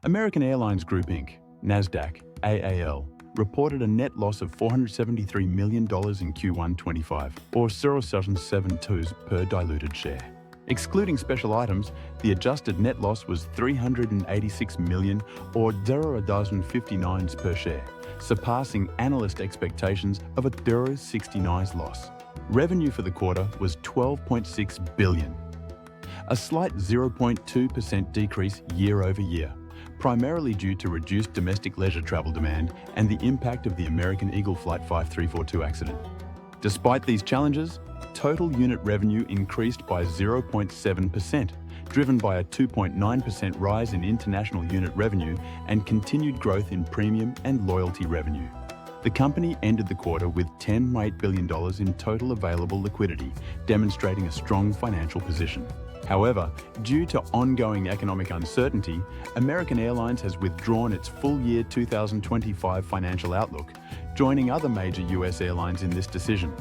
American Airlines Group Inc., NASDAQ, AAL, reported a net loss of $473 million in Q1 25, or 0.72 per diluted share. Excluding special items, the adjusted net loss was $386 million, or 0.59 per share, surpassing analyst expectations of a 0.69 loss. Revenue for the quarter was $12.6 billion, a slight 0.2% decrease year-over-year, primarily due to reduced domestic leisure travel demand and the impact of the American Eagle Flight 5342 accident. Despite these challenges, total unit revenue increased by 0.7%, driven by a 2.9% rise in international unit revenue and continued growth in premium and loyalty revenue. The company ended the quarter with $10.8 billion in total available liquidity, demonstrating a strong financial position. However, due to ongoing economic uncertainty, American Airlines has withdrawn its full-year 2025 financial outlook, joining other major U.S. airlines in this decision.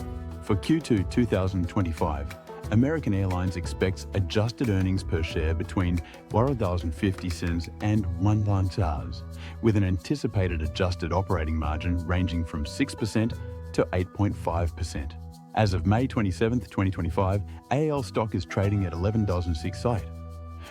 For Q2 2025, American Airlines expects adjusted earnings per share between $1.50 and $1, with an anticipated adjusted operating margin ranging from 6% to 8.5%. As of May 27, 2025, AAL stock is trading at $11.06,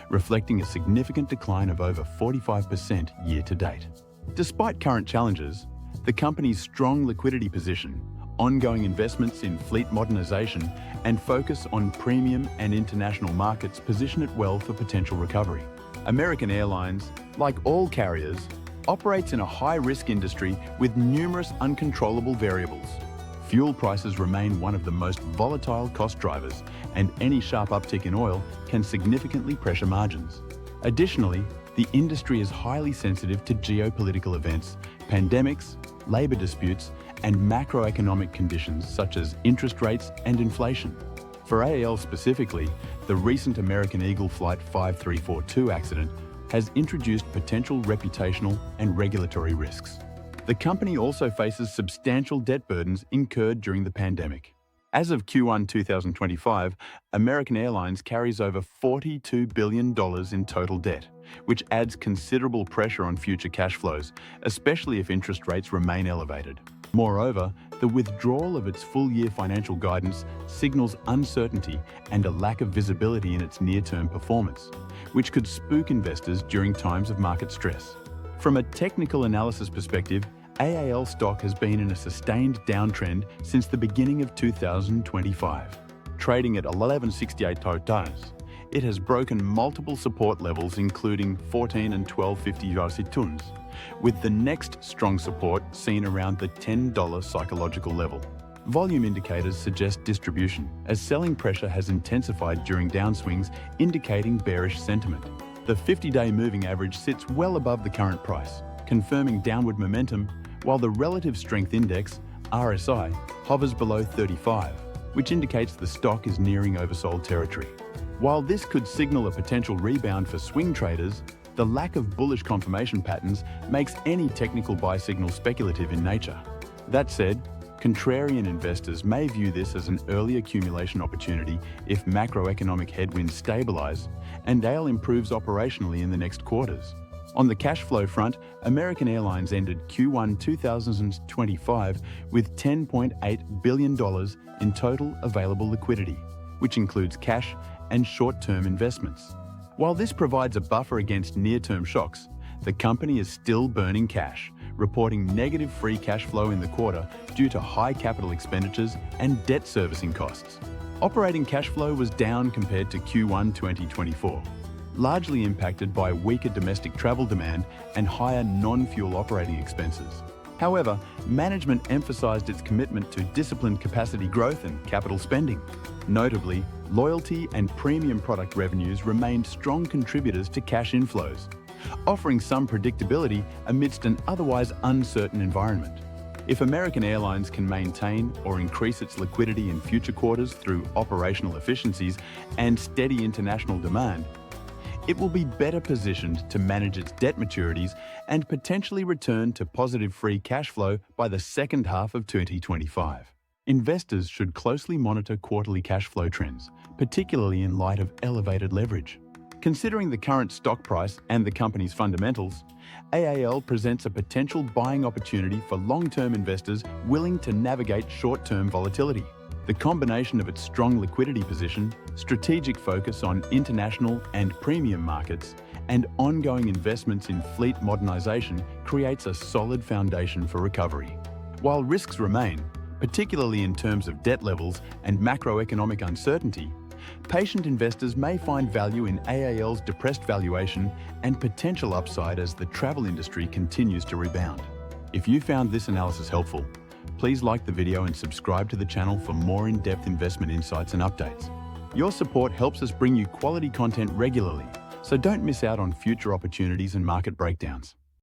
reflecting a significant decline of over 45% year-to-date. Despite current challenges, the company's strong liquidity position, ongoing investments in fleet modernization, and focus on premium and international markets position it well for potential recovery. American Airlines, like all carriers, operates in a high-risk industry with numerous uncontrollable variables. Fuel prices remain one of the most volatile cost drivers, and any sharp uptick in oil can significantly pressure margins. Additionally, the industry is highly sensitive to geopolitical events, pandemics, labor disputes, and macroeconomic conditions such as interest rates and inflation. For AAL specifically, the recent American Eagle Flight 5342 accident has introduced potential reputational and regulatory risks. The company also faces substantial debt burdens incurred during the pandemic. As of Q1 2025, American Airlines carries over $42 billion in total debt, which adds considerable pressure on future cash flows, especially if interest rates remain elevated. Moreover, the withdrawal of its full-year financial guidance signals uncertainty and a lack of visibility in its near-term performance, which could spook investors during times of market stress. From a technical analysis perspective, AAL stock has been in a sustained downtrend since the beginning of 2025. Trading at 11.68 totals, it has broken multiple support levels including 14 and 12.50 tuns, with the next strong support seen around the $10 psychological level. Volume indicators suggest distribution, as selling pressure has intensified during downswings, indicating bearish sentiment. The 50-day moving average sits well above the current price, confirming downward momentum, while the relative strength index, RSI, hovers below 35, which indicates the stock is nearing oversold territory. While this could signal a potential rebound for swing traders, the lack of bullish confirmation patterns makes any technical buy signal speculative in nature. That said, contrarian investors may view this as an early accumulation opportunity if macroeconomic headwinds stabilize and AAL improves operationally in the next quarters. On the cash flow front, American Airlines ended Q1 2025 with $10.8 billion in total available liquidity, which includes cash and short-term investments. While this provides a buffer against near-term shocks, the company is still burning cash, reporting negative free cash flow in the quarter due to high capital expenditures and debt servicing costs. Operating cash flow was down compared to Q1 2024, largely impacted by weaker domestic travel demand and higher non-fuel operating expenses. However, management emphasized its commitment to disciplined capacity growth and capital spending. Notably, loyalty and premium product revenues remained strong contributors to cash inflows, offering some predictability amidst an otherwise uncertain environment. If American Airlines can maintain or increase its liquidity in future quarters through operational efficiencies and steady international demand, it will be better positioned to manage its debt maturities and potentially return to positive free cash flow by the second half of 2025. Investors should closely monitor quarterly cash flow trends, particularly in light of elevated leverage. Considering the current stock price and the company's fundamentals, AAL presents a potential buying opportunity for long-term investors willing to navigate short-term volatility. The combination of its strong liquidity position, strategic focus on international and premium markets, and ongoing investments in fleet modernization creates a solid foundation for recovery. While risks remain, particularly in terms of debt levels and macroeconomic uncertainty, patient investors may find value in AAL's depressed valuation and potential upside as the travel industry continues to rebound. If you found this analysis helpful, please like the video and subscribe to the channel for more in-depth investment insights and updates. Your support helps us bring you quality content regularly, so don't miss out on future opportunities and market breakdowns.